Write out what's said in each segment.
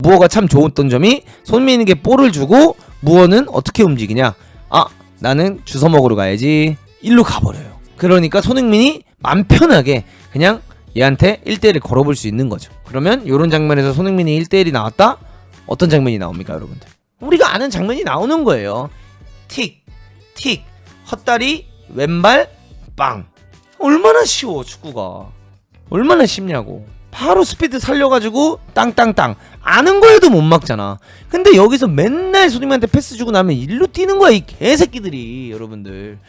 무어가 참 좋았던 점이 손흥민에게 볼을 주고 무어는 어떻게 움직이냐, 아 나는 주워 먹으러 가야지, 일로 가버려요. 그러니까 손흥민이 맘 편하게 그냥 얘한테 1대1을 걸어볼 수 있는 거죠. 그러면 이런 장면에서 손흥민이 1대1이 나왔다? 어떤 장면이 나옵니까 여러분들? 우리가 아는 장면이 나오는 거예요. 틱, 틱, 헛다리, 왼발, 빵. 얼마나 쉬워 축구가. 얼마나 쉽냐고. 바로 스피드 살려가지고 땅땅땅. 아는 거에도 못 막잖아. 근데 여기서 맨날 손흥민한테 패스 주고 나면 일로 뛰는 거야 이 개새끼들이. 여러분들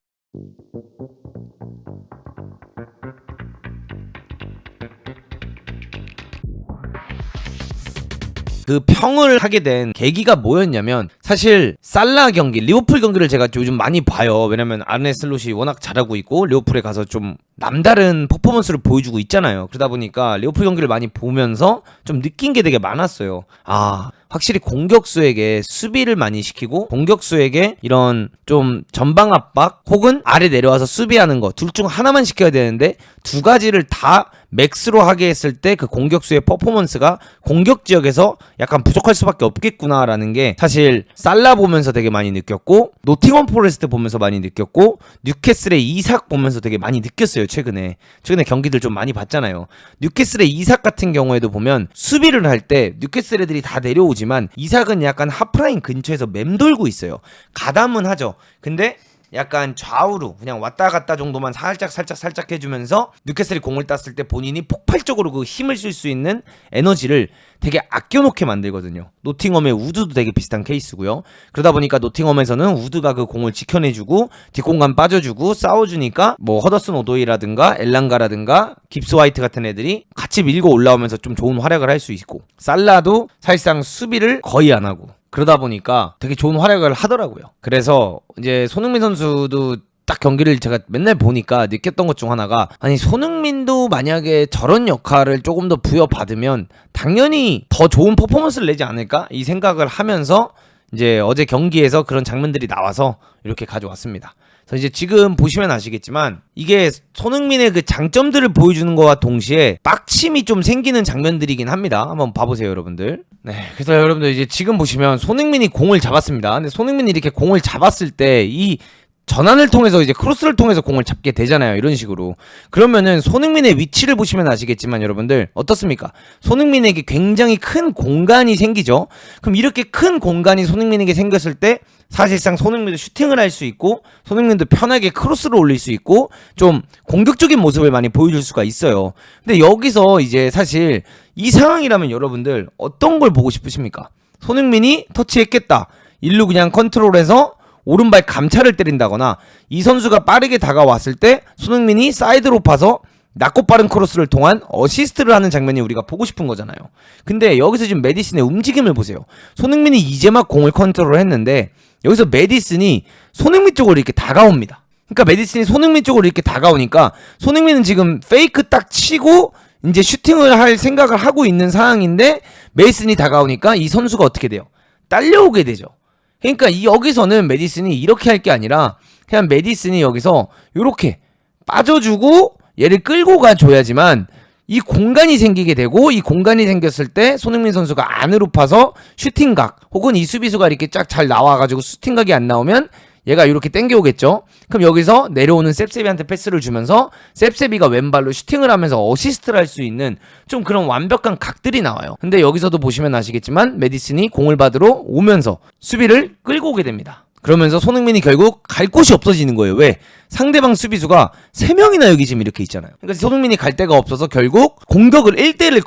그 평을 하게 된 계기가 뭐였냐면, 사실 살라 경기, 리버풀 경기를 제가 요즘 많이 봐요. 왜냐면 아르네 슬롯이 워낙 잘하고 있고 리버풀에 가서 좀 남다른 퍼포먼스를 보여주고 있잖아요. 그러다 보니까 리버풀 경기를 많이 보면서 좀 느낀 게 되게 많았어요. 아, 확실히 공격수에게 수비를 많이 시키고 공격수에게 이런 좀 전방 압박 혹은 아래 내려와서 수비하는 거 둘 중 하나만 시켜야 되는데 두 가지를 다 맥스로 하게 했을 때 그 공격수의 퍼포먼스가 공격 지역에서 약간 부족할 수밖에 없겠구나라는 게 사실 살라 보면서 되게 많이 느꼈고, 노팅엄 포레스트 보면서 많이 느꼈고, 뉴캐슬의 이삭 보면서 되게 많이 느꼈어요. 최근에 경기들 좀 많이 봤잖아요. 뉴캐슬의 이삭 같은 경우에도 보면 수비를 할 때 뉴캐슬 애들이 다 내려오지만 이삭은 약간 하프라인 근처에서 맴돌고 있어요. 가담은 하죠. 근데 약간 좌우로 그냥 왔다 갔다 정도만 살짝 해주면서 뉴캐슬이 공을 땄을 때 본인이 폭발적으로 그 힘을 쓸 수 있는 에너지를 되게 아껴놓게 만들거든요. 노팅엄의 우드도 되게 비슷한 케이스고요. 그러다 보니까 노팅엄에서는 우드가 그 공을 지켜내주고 뒷공간 빠져주고 싸워주니까 뭐 허더슨 오도이라든가 엘랑가라든가 깁스 화이트 같은 애들이 같이 밀고 올라오면서 좀 좋은 활약을 할 수 있고, 살라도 사실상 수비를 거의 안 하고 그러다 보니까 되게 좋은 활약을 하더라고요. 그래서 이제 손흥민 선수도 딱 경기를 제가 맨날 보니까 느꼈던 것 중 하나가, 아니 손흥민도 만약에 저런 역할을 조금 더 부여받으면 당연히 더 좋은 퍼포먼스를 내지 않을까? 이 생각을 하면서 이제 어제 경기에서 그런 장면들이 나와서 이렇게 가져왔습니다. 그래서 이제 지금 보시면 아시겠지만 이게 손흥민의 그 장점들을 보여주는 것과 동시에 빡침이 좀 생기는 장면들이긴 합니다. 한번 봐보세요 여러분들. 네, 그래서 여러분들 이제 지금 보시면 손흥민이 공을 잡았습니다. 근데 손흥민이 이렇게 공을 잡았을 때 이 전환을 통해서 이제 크로스를 통해서 공을 잡게 되잖아요. 이런 식으로. 그러면은 손흥민의 위치를 보시면 아시겠지만 여러분들 어떻습니까? 손흥민에게 굉장히 큰 공간이 생기죠. 그럼 이렇게 큰 공간이 손흥민에게 생겼을 때 사실상 손흥민도 슈팅을 할 수 있고 손흥민도 편하게 크로스를 올릴 수 있고 좀 공격적인 모습을 많이 보여줄 수가 있어요. 근데 여기서 이제 사실 이 상황이라면 여러분들 어떤 걸 보고 싶으십니까? 손흥민이 터치했겠다. 일루 그냥 컨트롤해서 오른발 감차를 때린다거나, 이 선수가 빠르게 다가왔을 때 손흥민이 사이드로 파서 낮고 빠른 크로스를 통한 어시스트를 하는 장면이 우리가 보고 싶은 거잖아요. 근데 여기서 지금 메디슨의 움직임을 보세요. 손흥민이 이제 막 공을 컨트롤 했는데 여기서 메디슨이 손흥민 쪽으로 이렇게 다가옵니다. 그러니까 메디슨이 손흥민 쪽으로 이렇게 다가오니까 손흥민은 지금 페이크 딱 치고 이제 슈팅을 할 생각을 하고 있는 상황인데 메디슨이 다가오니까 이 선수가 어떻게 돼요? 딸려오게 되죠. 그러니까 여기서는 메디슨이 이렇게 할 게 아니라 그냥 메디슨이 여기서 이렇게 빠져주고 얘를 끌고 가줘야지만 이 공간이 생기게 되고, 이 공간이 생겼을 때 손흥민 선수가 안으로 파서 슈팅각 혹은 이 수비수가 이렇게 쫙 잘 나와가지고 슈팅각이 안 나오면 얘가 이렇게 땡겨오겠죠. 그럼 여기서 내려오는 셉세비한테 패스를 주면서 셉세비가 왼발로 슈팅을 하면서 어시스트를 할 수 있는 좀 그런 완벽한 각들이 나와요. 근데 여기서도 보시면 아시겠지만 메디슨이 공을 받으러 오면서 수비를 끌고 오게 됩니다. 그러면서 손흥민이 결국 갈 곳이 없어지는 거예요. 왜? 상대방 수비수가 3명이나 여기 지금 이렇게 있잖아요. 그러니까 손흥민이 갈 데가 없어서 결국 공격을 1대1을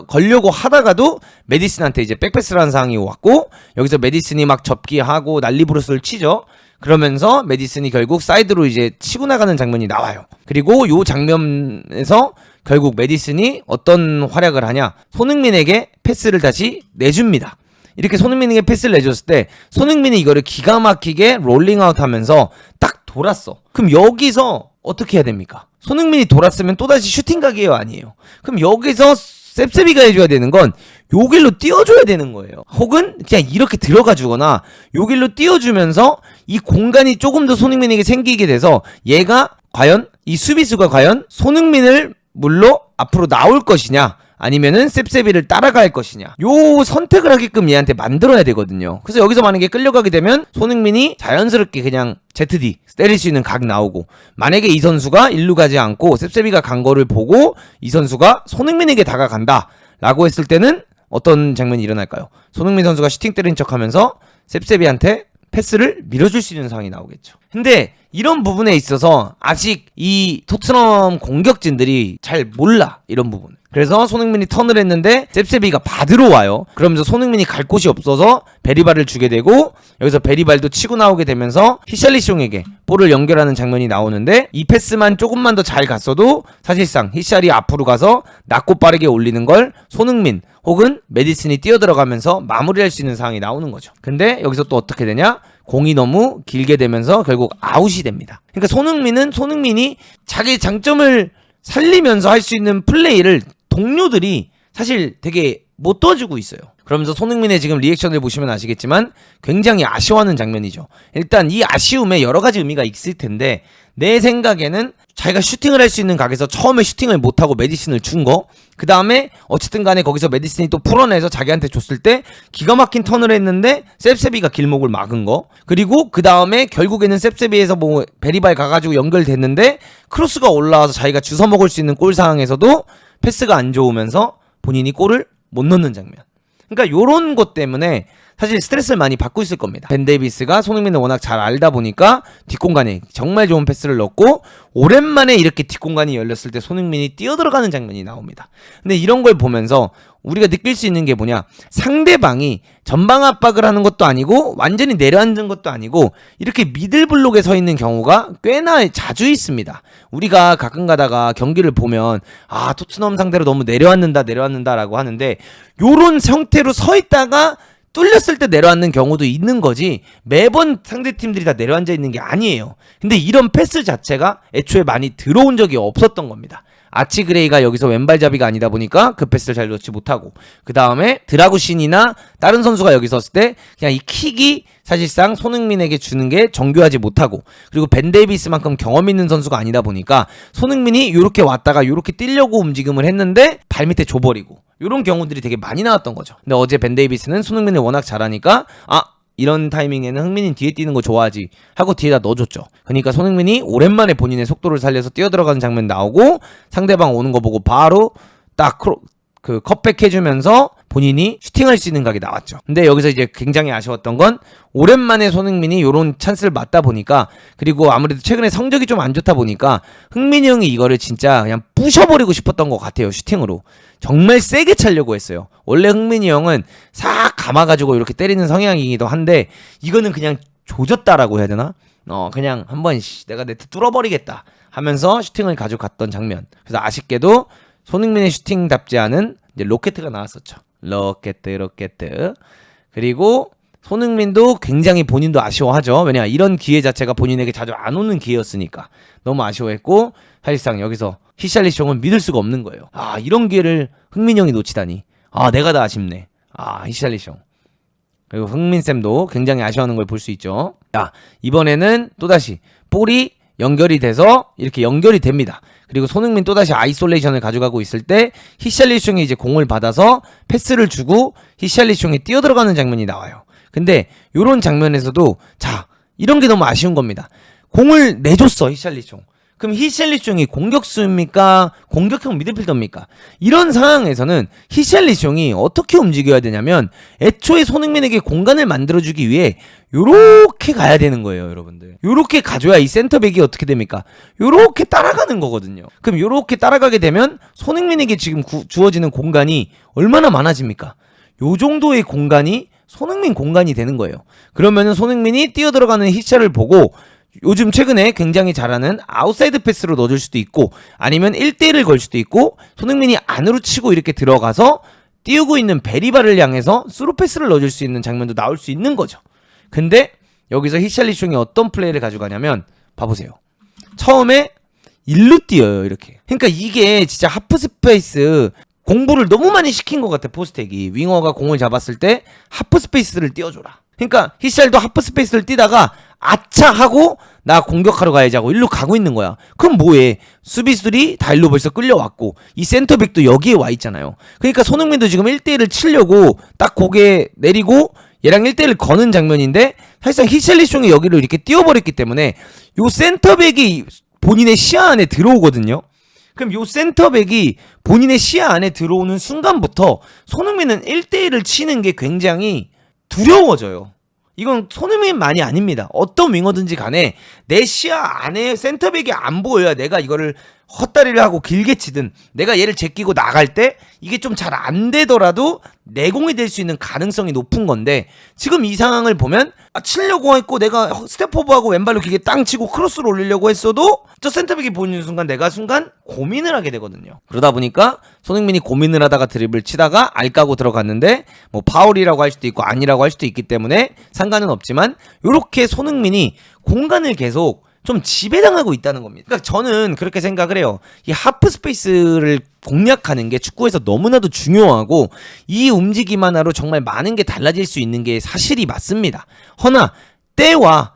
걸려고 하다가도 메디슨한테 이제 백패스를 하는 상황이 왔고, 여기서 메디슨이 막 접기하고 난리부르스를 치죠. 그러면서 메디슨이 결국 사이드로 이제 치고 나가는 장면이 나와요. 그리고 요 장면에서 결국 메디슨이 어떤 활약을 하냐, 손흥민에게 패스를 다시 내줍니다. 이렇게 손흥민에게 패스를 내줬을 때 손흥민이 이거를 기가 막히게 롤링아웃 하면서 딱 돌았어. 그럼 여기서 어떻게 해야 됩니까? 손흥민이 돌았으면 또다시 슈팅각이에요, 아니에요? 그럼 여기서 셉셉이가 해줘야 되는 건 요 길로 띄워줘야 되는 거예요. 혹은 그냥 이렇게 들어가 주거나 요 길로 띄워주면서 이 공간이 조금 더 손흥민에게 생기게 돼서 얘가 과연 이 수비수가 과연 손흥민을 물로 앞으로 나올 것이냐 아니면은 셉셉이를 따라갈 것이냐, 요 선택을 하게끔 얘한테 만들어야 되거든요. 그래서 여기서 만약에 끌려가게 되면 손흥민이 자연스럽게 그냥 ZD 때릴 수 있는 각 나오고, 만약에 이 선수가 일루 가지 않고 셉셉이가 간 거를 보고 이 선수가 손흥민에게 다가간다 라고 했을 때는 어떤 장면이 일어날까요? 손흥민 선수가 슈팅 때린 척 하면서 셉셉이한테 패스를 밀어줄 수 있는 상황이 나오겠죠. 근데 이런 부분에 있어서 아직 이 토트넘 공격진들이 잘 몰라, 이런 부분. 그래서 손흥민이 턴을 했는데 셉셉이가 받으러 와요. 그러면서 손흥민이 갈 곳이 없어서 베리발을 주게 되고, 여기서 베리발도 치고 나오게 되면서 히샬리숑에게 볼을 연결하는 장면이 나오는데, 이 패스만 조금만 더 잘 갔어도 사실상 히샬이 앞으로 가서 낮고 빠르게 올리는 걸 손흥민 혹은 메디슨이 뛰어들어가면서 마무리할 수 있는 상황이 나오는 거죠. 근데 여기서 또 어떻게 되냐? 공이 너무 길게 되면서 결국 아웃이 됩니다. 그러니까 손흥민은 손흥민이 자기 장점을 살리면서 할 수 있는 플레이를 동료들이 사실 되게 못 도와주고 있어요. 그러면서 손흥민의 지금 리액션을 보시면 아시겠지만 굉장히 아쉬워하는 장면이죠. 일단 이 아쉬움에 여러 가지 의미가 있을 텐데, 내 생각에는 자기가 슈팅을 할 수 있는 각에서 처음에 슈팅을 못하고 메디슨을 준 거, 그 다음에 어쨌든 간에 거기서 메디슨이 또 풀어내서 자기한테 줬을 때 기가 막힌 턴을 했는데 셉셉이가 길목을 막은 거, 그리고 그 다음에 결국에는 셉셉이에서 뭐 베리발 가가지고 연결됐는데 크로스가 올라와서 자기가 주워 먹을 수 있는 골 상황에서도 패스가 안 좋으면서 본인이 골을 못 넣는 장면. 그러니까 요런 것 때문에 사실 스트레스를 많이 받고 있을 겁니다. 벤 데이비스가 손흥민을 워낙 잘 알다 보니까 뒷공간에 정말 좋은 패스를 넣고, 오랜만에 이렇게 뒷공간이 열렸을 때 손흥민이 뛰어들어가는 장면이 나옵니다. 근데 이런 걸 보면서 우리가 느낄 수 있는 게 뭐냐, 상대방이 전방 압박을 하는 것도 아니고 완전히 내려앉은 것도 아니고 이렇게 미들블록에 서 있는 경우가 꽤나 자주 있습니다. 우리가 가끔 가다가 경기를 보면 토트넘 상대로 너무 내려앉는다 라고 하는데, 요런 형태로 서 있다가 뚫렸을 때 내려앉는 경우도 있는 거지, 매번 상대팀들이 다 내려앉아 있는 게 아니에요. 근데 이런 패스 자체가 애초에 많이 들어온 적이 없었던 겁니다. 아치그레이가 여기서 왼발잡이가 아니다 보니까 그 패스를 잘 넣지 못하고, 그 다음에 드라구신이나 다른 선수가 여기 섰을 때 그냥 이 킥이 사실상 손흥민에게 주는 게 정교하지 못하고, 그리고 벤 데이비스만큼 경험 있는 선수가 아니다 보니까 손흥민이 요렇게 왔다가 요렇게 뛰려고 움직임을 했는데 발밑에 줘버리고, 요런 경우들이 되게 많이 나왔던 거죠. 근데 어제 벤 데이비스는 손흥민을 워낙 잘하니까 이런 타이밍에는 흥민이 뒤에 뛰는 거 좋아하지 하고 뒤에다 넣어줬죠. 그러니까 손흥민이 오랜만에 본인의 속도를 살려서 뛰어들어가는 장면 나오고, 상대방 오는 거 보고 바로 딱 그 컷백 해주면서 본인이 슈팅할 수 있는 각이 나왔죠. 근데 여기서 이제 굉장히 아쉬웠던 건, 오랜만에 손흥민이 요런 찬스를 맞다 보니까, 그리고 아무래도 최근에 성적이 좀 안 좋다 보니까 흥민이 형이 이거를 진짜 그냥 부셔버리고 싶었던 것 같아요. 슈팅으로 정말 세게 차려고 했어요. 원래 흥민이 형은 싹 감아가지고 이렇게 때리는 성향이기도 한데, 이거는 그냥 조졌다라고 해야 되나? 그냥 한번 내가 네트 뚫어버리겠다 하면서 슈팅을 가져갔던 장면. 그래서 아쉽게도 손흥민의 슈팅답지 않은 이제 로켓가 나왔었죠. 로켓. 그리고 손흥민도 굉장히 본인도 아쉬워하죠. 왜냐, 이런 기회 자체가 본인에게 자주 안 오는 기회였으니까 너무 아쉬워했고, 사실상 여기서 히샬리숑은 믿을 수가 없는 거예요. 이런 기회를 흥민 형이 놓치다니. 내가 다 아쉽네. 히샬리숑. 그리고 흥민쌤도 굉장히 아쉬워하는 걸 볼 수 있죠. 자, 이번에는 또다시 볼이 연결이 돼서 이렇게 연결이 됩니다. 그리고 손흥민 또다시 아이솔레이션을 가져가고 있을 때 히샬리숑이 이제 공을 받아서 패스를 주고 히샬리숑이 뛰어들어가는 장면이 나와요. 근데 요런 장면에서도 이런 게 너무 아쉬운 겁니다. 공을 내줬어, 히샬리숑. 그럼 히샬리숑이 공격수입니까? 공격형 미드필더입니까? 이런 상황에서는 히샬리숑이 어떻게 움직여야 되냐면, 애초에 손흥민에게 공간을 만들어주기 위해 요렇게 가야 되는 거예요, 여러분들. 요렇게 가줘야 이 센터백이 어떻게 됩니까? 요렇게 따라가는 거거든요. 그럼 요렇게 따라가게 되면 손흥민에게 지금 주어지는 공간이 얼마나 많아집니까? 요 정도의 공간이 손흥민 공간이 되는 거예요. 그러면은 손흥민이 뛰어들어가는 히샬을 보고 요즘 최근에 굉장히 잘하는 아웃사이드 패스로 넣어줄 수도 있고, 아니면 1대1을 걸 수도 있고, 손흥민이 안으로 치고 이렇게 들어가서 띄우고 있는 베리바를 향해서 스루 패스를 넣어줄 수 있는 장면도 나올 수 있는 거죠. 근데 여기서 히샬리숑이 어떤 플레이를 가져가냐면, 봐보세요. 처음에 일루 뛰어요, 이렇게. 그러니까 이게 진짜 하프 스페이스 공부를 너무 많이 시킨 것 같아, 포스텍이. 윙어가 공을 잡았을 때 하프 스페이스를 띄워줘라. 그러니까 히샬도 하프 스페이스를 뛰다가 아차 하고 나 공격하러 가야지 하고 일로 가고 있는 거야. 그럼 뭐해? 수비수들이 다 일로 벌써 끌려왔고 이 센터백도 여기에 와 있잖아요. 그러니까 손흥민도 지금 1대1을 치려고 딱 고개 내리고 얘랑 1대1을 거는 장면인데 사실상 히샬리숑이 여기로 이렇게 뛰어버렸기 때문에 요 센터백이 본인의 시야 안에 들어오거든요. 그럼 요 센터백이 본인의 시야 안에 들어오는 순간부터 손흥민은 1대1을 치는 게 굉장히 두려워져요. 이건 손흥민만이 아닙니다. 어떤 윙어든지 간에 내 시야 안에 센터백이 안 보여야 내가 이거를 헛다리를 하고 길게 치든 내가 얘를 제끼고 나갈 때 이게 좀 잘 안 되더라도 내공이 될 수 있는 가능성이 높은 건데 지금 이 상황을 보면 치려고 했고 내가 스텝오버하고 왼발로 길게 땅 치고 크로스를 올리려고 했어도 저 센터백이 보이는 순간 내가 순간 고민을 하게 되거든요. 그러다 보니까 손흥민이 고민을 하다가 드리블 치다가 알 까고 들어갔는데 뭐 파울이라고 할 수도 있고 아니라고 할 수도 있기 때문에 상관은 없지만 요렇게 손흥민이 공간을 계속 좀 지배당하고 있다는 겁니다. 그러니까 저는 그렇게 생각을 해요. 이 하프 스페이스를 공략하는 게 축구에서 너무나도 중요하고 이 움직임 하나로 정말 많은 게 달라질 수 있는 게 사실이 맞습니다. 허나 때와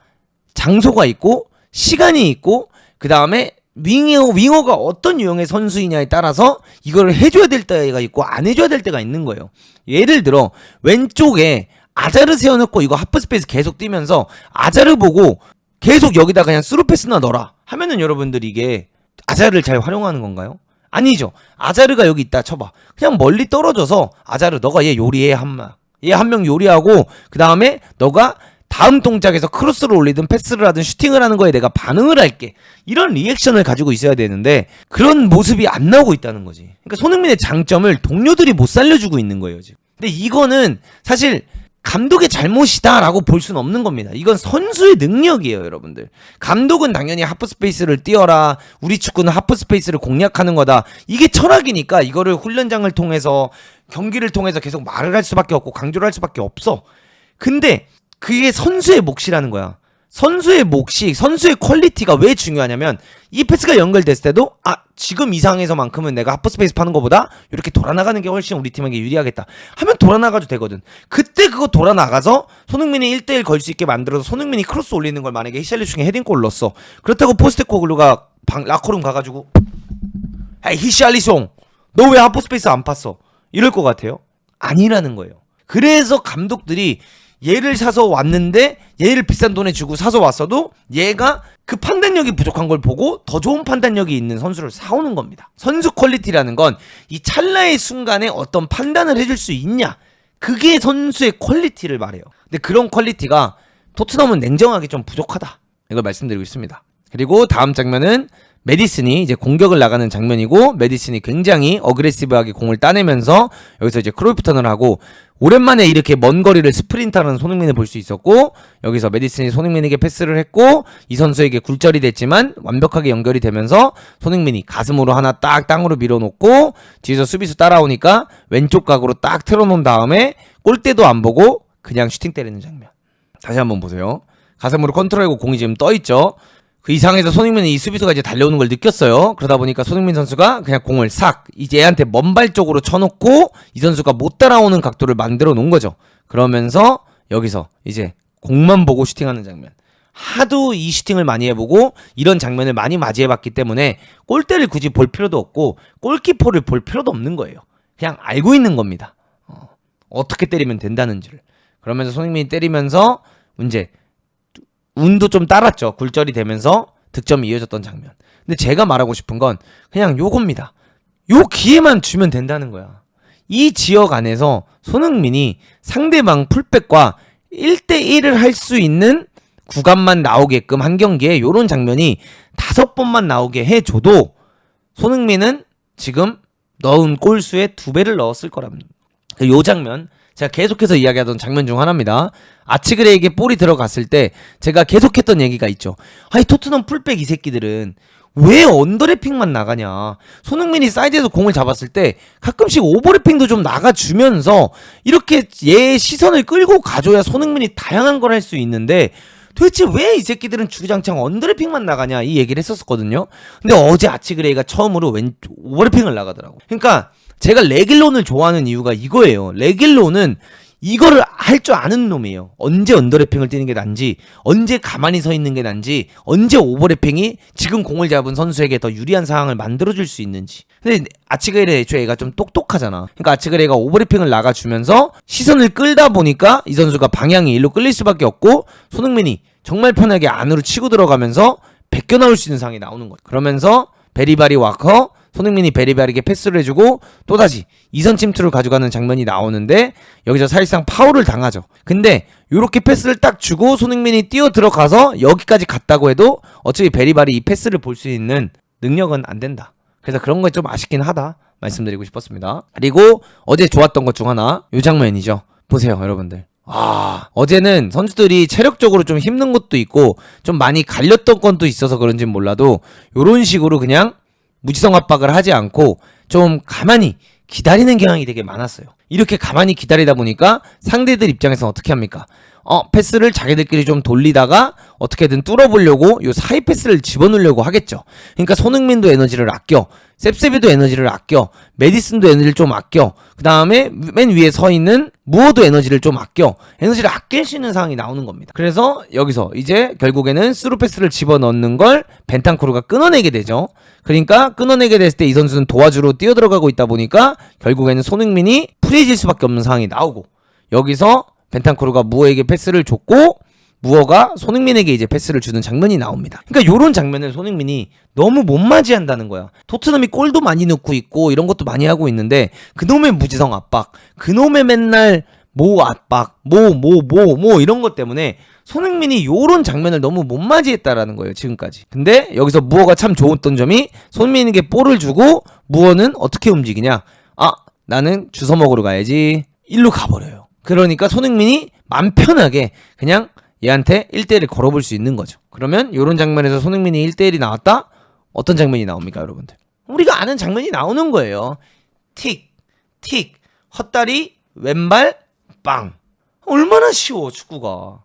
장소가 있고 시간이 있고 그 다음에 윙어가 어떤 유형의 선수이냐에 따라서 이걸 해줘야 될 때가 있고 안 해줘야 될 때가 있는 거예요. 예를 들어 왼쪽에 아자르 세워놓고 이거 하프 스페이스 계속 뛰면서 아자르 보고 계속 여기다 그냥 스루 패스나 넣어라 하면은 여러분들 이게 아자르를 잘 활용하는 건가요? 아니죠. 아자르가 여기 있다 쳐봐. 그냥 멀리 떨어져서 아자르 너가 얘 요리해 얘 한 명 요리하고 그 다음에 너가 다음 동작에서 크로스를 올리든 패스를 하든 슈팅을 하는 거에 내가 반응을 할게. 이런 리액션을 가지고 있어야 되는데 그런 모습이 안 나오고 있다는 거지. 그러니까 손흥민의 장점을 동료들이 못 살려주고 있는 거예요 지금. 근데 이거는 사실 감독의 잘못이다라고 볼 수는 없는 겁니다. 이건 선수의 능력이에요, 여러분들. 감독은 당연히 하프 스페이스를 띄어라. 우리 축구는 하프 스페이스를 공략하는 거다. 이게 철학이니까 이거를 훈련장을 통해서 경기를 통해서 계속 말을 할 수밖에 없고 강조를 할 수밖에 없어. 근데 그게 선수의 몫이라는 거야. 선수의 몫이 선수의 퀄리티가 왜 중요하냐면 이 패스가 연결됐을 때도 지금 이 상황에서만큼은 내가 하프 스페이스 파는 것보다 이렇게 돌아나가는 게 훨씬 우리 팀에게 유리하겠다 하면 돌아나가도 되거든. 그때 그거 돌아나가서 손흥민이 1대1 걸 수 있게 만들어서 손흥민이 크로스 올리는 걸 만약에 히샬리숑이 헤딩골 넣었어. 그렇다고 포스테코글루가 라커룸 가가지고 히샬리숑 너 왜 하프 스페이스 안 팠어? 이럴 것 같아요? 아니라는 거예요. 그래서 감독들이 얘를 사서 왔는데 얘를 비싼 돈에 주고 사서 왔어도 얘가 그 판단력이 부족한 걸 보고 더 좋은 판단력이 있는 선수를 사오는 겁니다. 선수 퀄리티라는 건 이 찰나의 순간에 어떤 판단을 해줄 수 있냐, 그게 선수의 퀄리티를 말해요. 근데 그런 퀄리티가 토트넘은 냉정하게 좀 부족하다, 이걸 말씀드리고 있습니다. 그리고 다음 장면은 메디슨이 이제 공격을 나가는 장면이고 메디슨이 굉장히 어그레시브하게 공을 따내면서 여기서 이제 크로이프 턴을 하고 오랜만에 이렇게 먼 거리를 스프린트하는 손흥민을 볼 수 있었고 여기서 메디슨이 손흥민에게 패스를 했고 이 선수에게 굴절이 됐지만 완벽하게 연결이 되면서 손흥민이 가슴으로 하나 딱 땅으로 밀어놓고 뒤에서 수비수 따라오니까 왼쪽 각으로 딱 틀어놓은 다음에 골대도 안 보고 그냥 슈팅 때리는 장면. 다시 한번 보세요. 가슴으로 컨트롤하고 공이 지금 떠있죠. 그 이상에서 손흥민은 이 수비수가 이제 달려오는 걸 느꼈어요. 그러다 보니까 손흥민 선수가 그냥 공을 싹 이제 얘한테 먼발 쪽으로 쳐놓고 이 선수가 못 따라오는 각도를 만들어 놓은 거죠. 그러면서 여기서 이제 공만 보고 슈팅하는 장면. 하도 이 슈팅을 많이 해보고 이런 장면을 많이 맞이해봤기 때문에 골대를 굳이 볼 필요도 없고 골키퍼를 볼 필요도 없는 거예요. 그냥 알고 있는 겁니다. 어떻게 때리면 된다는 줄. 그러면서 손흥민이 때리면서 이제 운도 좀 따랐죠. 굴절이 되면서 득점이 이어졌던 장면. 근데 제가 말하고 싶은 건 그냥 요겁니다. 요 기회만 주면 된다는 거야. 이 지역 안에서 손흥민이 상대방 풀백과 1대1을 할 수 있는 구간만 나오게끔 한 경기에 요런 장면이 5번만 나오게 해줘도 손흥민은 지금 넣은 골수의 2배를 넣었을 거랍니다. 요 장면 제가 계속해서 이야기하던 장면 중 하나입니다. 아치그레에게 볼이 들어갔을 때 제가 계속했던 얘기가 있죠. 아니 토트넘 풀백 이 새끼들은 왜 언더래핑만 나가냐. 손흥민이 사이드에서 공을 잡았을 때 가끔씩 오버래핑도 좀 나가주면서 이렇게 얘 시선을 끌고 가줘야 손흥민이 다양한 걸 할 수 있는데 도대체 왜 이 새끼들은 주구장창 언더래핑만 나가냐, 이 얘기를 했었거든요. 근데 어제 아치그레이가 처음으로 오버래핑을 나가더라고. 그러니까 제가 레길론을 좋아하는 이유가 이거예요. 레길론은 이거를 할 줄 아는 놈이에요. 언제 언더래핑을 뛰는 게 난지, 언제 가만히 서 있는 게 난지, 언제 오버래핑이 지금 공을 잡은 선수에게 더 유리한 상황을 만들어줄 수 있는지. 근데 아치그레 애초에 얘가 좀 똑똑하잖아. 그러니까 아치그레가 오버래핑을 나가주면서 시선을 끌다 보니까 이 선수가 방향이 일로 끌릴 수밖에 없고, 손흥민이 정말 편하게 안으로 치고 들어가면서 베껴나올 수 있는 상황이 나오는 거야. 그러면서 베리바리 와커, 손흥민이 베리바리에게 패스를 해주고 또다시 이선 침투를 가져가는 장면이 나오는데, 여기서 사실상 파울을 당하죠. 근데 요렇게 패스를 딱 주고 손흥민이 뛰어 들어가서 여기까지 갔다고 해도 어차피 베리바리 이 패스를 볼 수 있는 능력은 안 된다. 그래서 그런 거 좀 아쉽긴 하다 말씀드리고 싶었습니다. 그리고 어제 좋았던 것 중 하나, 요 장면이죠. 보세요 여러분들. 어제는 선수들이 체력적으로 좀 힘든 것도 있고 좀 많이 갈렸던 건도 있어서 그런진 몰라도 요런 식으로 그냥 무지성 압박을 하지 않고 좀 가만히 기다리는 경향이 되게 많았어요. 이렇게 가만히 기다리다 보니까 상대들 입장에서는 어떻게 합니까? 패스를 자기들끼리 좀 돌리다가 어떻게든 뚫어보려고 요 사이 패스를 집어넣으려고 하겠죠. 그러니까 손흥민도 에너지를 아껴, 셉셉이도 에너지를 아껴, 메디슨도 에너지를 좀 아껴, 그 다음에 맨 위에 서 있는 무어도 에너지를 좀 아껴, 에너지를 아낄 수 있는 상황이 나오는 겁니다. 그래서 여기서 이제 결국에는 스루 패스를 집어넣는 걸 벤탄쿠르가 끊어내게 되죠. 그러니까 끊어내게 됐을 때 이 선수는 도와주러 뛰어들어가고 있다 보니까 결국에는 손흥민이 프리해질 수밖에 없는 상황이 나오고, 여기서 벤탄쿠르가 무어에게 패스를 줬고 무어가 손흥민에게 이제 패스를 주는 장면이 나옵니다. 그러니까 요런 장면을 손흥민이 너무 못 맞이한다는 거야. 토트넘이 골도 많이 넣고 있고 이런 것도 많이 하고 있는데 그놈의 무지성 압박, 그놈의 맨날 모 압박, 모 이런 것 때문에 손흥민이 요런 장면을 너무 못 맞이했다라는 거예요 지금까지. 근데 여기서 무어가 참 좋았던 점이 손흥민에게 볼을 주고 무어는 어떻게 움직이냐, 나는 주워 먹으러 가야지, 일로 가버려요. 그러니까 손흥민이 맘 편하게 그냥 얘한테 1대1을 걸어볼 수 있는 거죠. 그러면 요런 장면에서 손흥민이 1대1이 나왔다? 어떤 장면이 나옵니까 여러분들? 우리가 아는 장면이 나오는 거예요. 틱, 틱, 헛다리, 왼발, 빵. 얼마나 쉬워 축구가.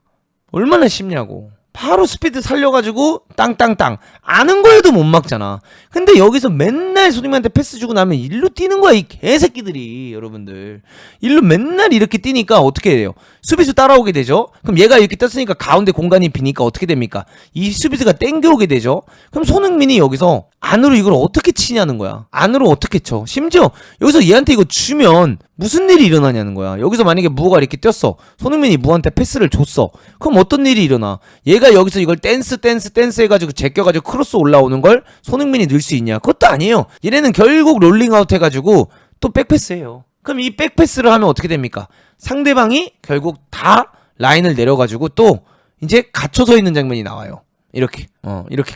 얼마나 쉽냐고. 바로 스피드 살려가지고 땅땅땅. 아는 거에도 못 막잖아. 근데 여기서 맨날 손흥민한테 패스 주고 나면 일로 뛰는 거야 이 개새끼들이. 여러분들 일로 맨날 이렇게 뛰니까 어떻게 돼요? 수비수 따라오게 되죠. 그럼 얘가 이렇게 떴으니까 가운데 공간이 비니까 어떻게 됩니까? 이 수비수가 땡겨오게 되죠. 그럼 손흥민이 여기서 안으로 이걸 어떻게 치냐는 거야. 안으로 어떻게 쳐. 심지어 여기서 얘한테 이거 주면 무슨 일이 일어나냐는 거야. 여기서 만약에 무어가 이렇게 뛰었어, 손흥민이 무한테 패스를 줬어, 그럼 어떤 일이 일어나? 얘가 여기서 이걸 댄스 해가지고 제껴가지고 크로스 올라오는 걸 손흥민이 넣을 수 있냐? 그것도 아니에요. 얘네는 결국 롤링아웃 해가지고 또 백패스해요. 그럼 이 백패스를 하면 어떻게 됩니까? 상대방이 결국 다 라인을 내려가지고 또 이제 갇혀서 있는 장면이 나와요. 이렇게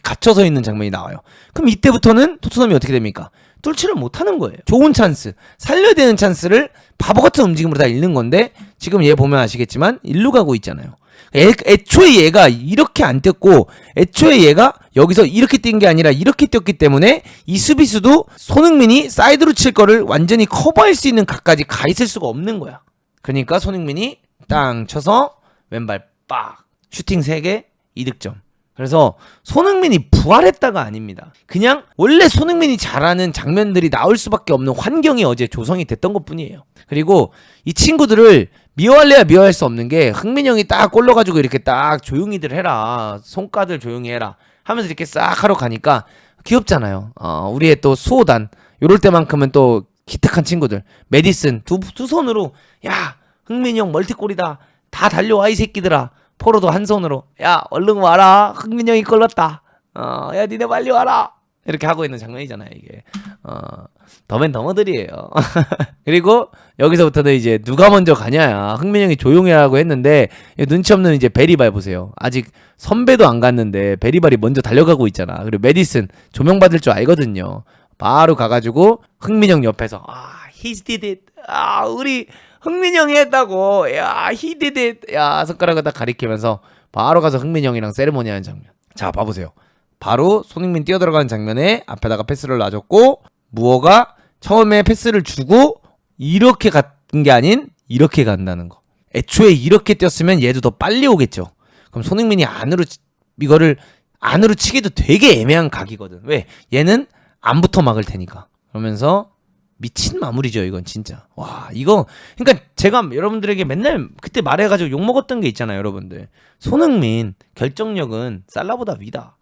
갇혀서 있는 장면이 나와요. 그럼 이때부터는 토트넘이 어떻게 됩니까? 뚫지를 못하는 거예요. 좋은 찬스, 살려야 되는 찬스를 바보같은 움직임으로 다 잃는 건데, 지금 얘 보면 아시겠지만 일로 가고 있잖아요. 애초에 얘가 이렇게 안 뛰었고, 애초에 얘가 여기서 이렇게 뛴 게 아니라 이렇게 뛰었기 때문에 이 수비수도 손흥민이 사이드로 칠 거를 완전히 커버할 수 있는 각까지 가 있을 수가 없는 거야. 그러니까 손흥민이 땅 쳐서 왼발 빡, 슈팅 3개, 2득점. 그래서 손흥민이 부활했다가 아닙니다. 그냥 원래 손흥민이 잘하는 장면들이 나올 수밖에 없는 환경이 어제 조성이 됐던 것 뿐이에요. 그리고 이 친구들을 미워할래야 미워할 수 없는 게, 흥민 형이 딱 꼴러가지고 이렇게 딱 조용히들 해라, 손가들 조용히 해라 하면서 이렇게 싹 하러 가니까 귀엽잖아요. 우리의 또 수호단, 요럴 때만큼은 또 기특한 친구들, 메디슨 두 손으로 야 흥민 형 멀티골이다, 다 달려와 이 새끼들아. 포로도 한 손으로 야 얼른 와라, 흥민 형이 걸렸다, 야 니네 빨리 와라, 이렇게 하고 있는 장면이잖아요 이게. 더맨 더머들이에요. 그리고 여기서부터는 이제 누가 먼저 가냐야. 흥민 형이 조용히 하라고 했는데 눈치 없는 이제 베리발 보세요. 아직 선배도 안 갔는데 베리발이 먼저 달려가고 있잖아. 그리고 메디슨 조명 받을 줄 알거든요. 바로 가가지고 흥민 형 옆에서 he did it, 우리 흥민 형이 했다고, 야 he did it, 야 손가락을 딱 가리키면서 바로 가서 흥민 형이랑 세레모니 하는 장면. 자 봐보세요. 바로 손흥민 뛰어들어가는 장면에 앞에다가 패스를 놔줬고, 무어가 처음에 패스를 주고 이렇게 간 게 아닌 이렇게 간다는 거. 애초에 이렇게 뛰었으면 얘도 더 빨리 오겠죠. 그럼 손흥민이 이거를 안으로 치기도 되게 애매한 각이거든. 왜? 얘는 안부터 막을 테니까. 그러면서 미친 마무리죠 이건 진짜. 와 이거 그러니까 제가 여러분들에게 맨날 그때 말해가지고 욕먹었던 게 있잖아요 여러분들. 손흥민 결정력은 살라보다 위다.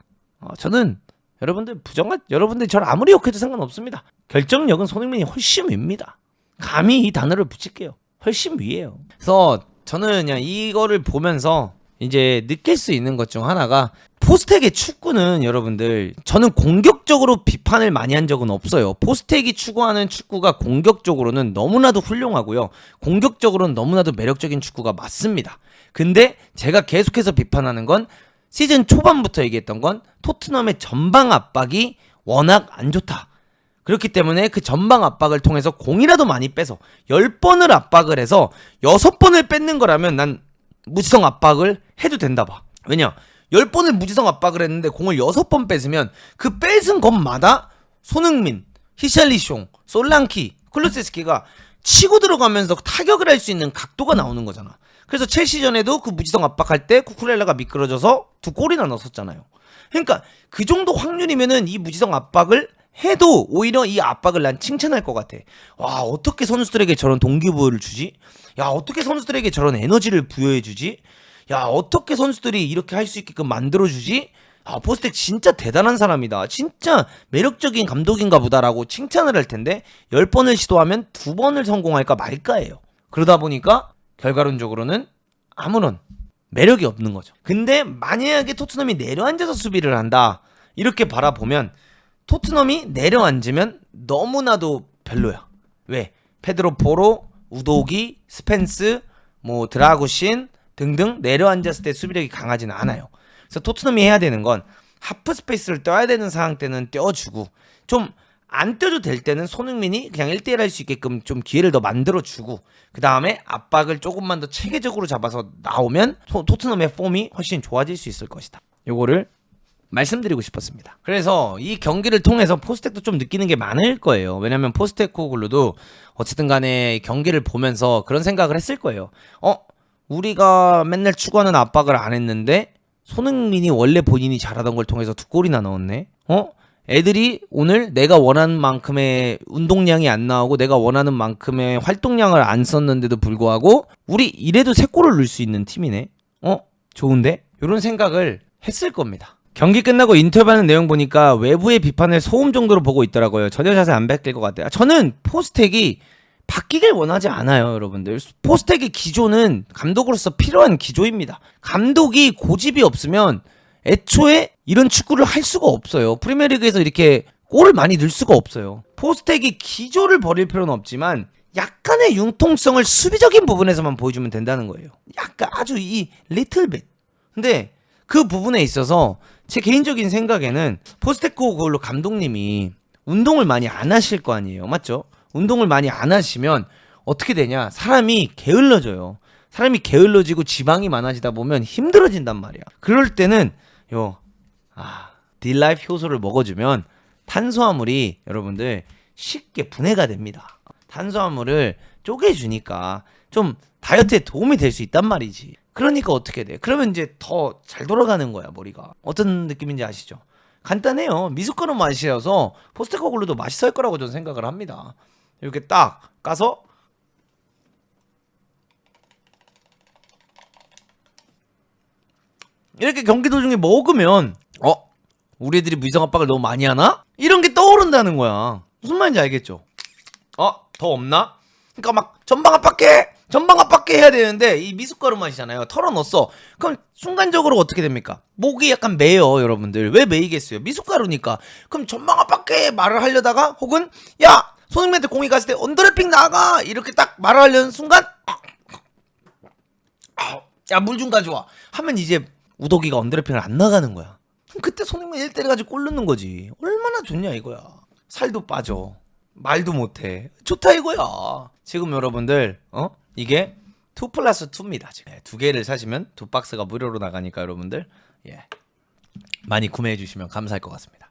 저는 여러분들 여러분들 저를 아무리 욕해도 상관없습니다. 결정력은 손흥민이 훨씬 위입니다. 감히 이 단어를 붙일게요. 훨씬 위에요. 그래서 저는 그냥 이거를 보면서 이제 느낄 수 있는 것 중 하나가 포스텍의 축구는 여러분들 저는 공격적으로 비판을 많이 한 적은 없어요. 포스텍이 추구하는 축구가 공격적으로는 너무나도 훌륭하고요. 공격적으로는 너무나도 매력적인 축구가 맞습니다. 근데 제가 계속해서 비판하는 건 시즌 초반부터 얘기했던 건 토트넘의 전방 압박이 워낙 안 좋다. 그렇기 때문에 그 전방 압박을 통해서 공이라도 많이 빼서 10번을 압박을 해서 6번을 뺏는 거라면 난 무지성 압박을 해도 된다 봐. 왜냐? 10번을 무지성 압박을 했는데 공을 6번 뺏으면 그 뺏은 것마다 손흥민, 히샬리숑, 솔랑키, 클루세스키가 치고 들어가면서 타격을 할 수 있는 각도가 나오는 거잖아. 그래서 첼시전에도 그 무지성 압박할 때 쿠쿠렐라가 미끄러져서 2골이나 넣었었잖아요. 그러니까 그 정도 확률이면은 이 무지성 압박을 해도 오히려 이 압박을 난 칭찬할 것 같아. 와 어떻게 선수들에게 저런 동기부여를 주지? 야 어떻게 선수들에게 저런 에너지를 부여해주지? 야 어떻게 선수들이 이렇게 할 수 있게끔 만들어주지? 포스텍 진짜 대단한 사람이다. 진짜 매력적인 감독인가 보다라고 칭찬을 할 텐데 10번을 시도하면 2번을 성공할까 말까예요. 그러다 보니까 결과론적으로는 아무런 매력이 없는 거죠. 근데 만약에 토트넘이 내려앉아서 수비를 한다 이렇게 바라보면 토트넘이 내려앉으면 너무나도 별로야. 왜? 페드로 포로, 우도기, 스펜스, 뭐 드라구신 등등 내려앉았을 때 수비력이 강하지는 않아요. 그래서 토트넘이 해야 되는 건 하프 스페이스를 떠야 되는 상황 때는 떼어주고 좀 안 떼도 될 때는 손흥민이 그냥 1대1 할 수 있게끔 좀 기회를 더 만들어주고 그 다음에 압박을 조금만 더 체계적으로 잡아서 나오면 토트넘의 폼이 훨씬 좋아질 수 있을 것이다. 요거를 말씀드리고 싶었습니다. 그래서 이 경기를 통해서 포스텍도 좀 느끼는 게 많을 거예요. 왜냐면 포스테코글루도 어쨌든 간에 경기를 보면서 그런 생각을 했을 거예요. 우리가 맨날 추구하는 압박을 안 했는데 손흥민이 원래 본인이 잘하던 걸 통해서 2골이나 넣었네. 애들이 오늘 내가 원하는 만큼의 운동량이 안 나오고 내가 원하는 만큼의 활동량을 안 썼는데도 불구하고 우리 이래도 3골을 넣을 수 있는 팀이네. 좋은데? 이런 생각을 했을 겁니다. 경기 끝나고 인터뷰하는 내용 보니까 외부의 비판을 소음 정도로 보고 있더라고요. 전혀 자세히 안 바뀔 것 같아요. 저는 포스텍이 바뀌길 원하지 않아요, 여러분들. 포스텍의 기조는 감독으로서 필요한 기조입니다. 감독이 고집이 없으면 애초에 이런 축구를 할 수가 없어요. 프리미어리그에서 이렇게 골을 많이 넣을 수가 없어요. 포스텍이 기조를 버릴 필요는 없지만 약간의 융통성을 수비적인 부분에서만 보여주면 된다는 거예요. 약간 아주 이 리틀 빗. 근데 그 부분에 있어서 제 개인적인 생각에는 포스테코 그걸로 감독님이 운동을 많이 안 하실 거 아니에요. 맞죠? 운동을 많이 안 하시면 어떻게 되냐? 사람이 게을러져요. 사람이 게을러지고 지방이 많아지다 보면 힘들어진단 말이야. 그럴 때는 딜라이프 효소를 먹어주면 탄수화물이 여러분들 쉽게 분해가 됩니다. 탄수화물을 쪼개주니까 좀 다이어트에 도움이 될 수 있단 말이지. 그러니까 어떻게 돼? 그러면 이제 더 잘 돌아가는 거야 머리가. 어떤 느낌인지 아시죠? 간단해요. 미숫가루 맛이어서 포스테코글루도 맛있을 거라고 저는 생각을 합니다. 이렇게 딱 까서 이렇게 경기 도중에 먹으면 우리 애들이 무지성 압박을 너무 많이 하나? 이런 게 떠오른다는 거야. 무슨 말인지 알겠죠? 더 없나? 그러니까 막 전방 압박해 해야 되는데 이 미숫가루 맛이잖아요. 털어넣었어. 그럼 순간적으로 어떻게 됩니까? 목이 약간 메요, 여러분들. 왜 메이겠어요? 미숫가루니까. 그럼 전방 압박해 말을 하려다가 혹은 야 손흥민한테 공이 갔을 때 언더래핑 나가 이렇게 딱 말을 하려는 순간 야 물 좀 가져와 하면 이제 우도기가 언더래핑을 안 나가는 거야. 그럼 그때 손흥민 1대1 가지고 골 넣는 거지. 얼마나 좋냐 이거야. 살도 빠져. 말도 못해. 좋다 이거야. 지금 여러분들 이게 2+2입니다. 지금 2개를 사시면 2박스가 무료로 나가니까 여러분들 많이 구매해 주시면 감사할 것 같습니다.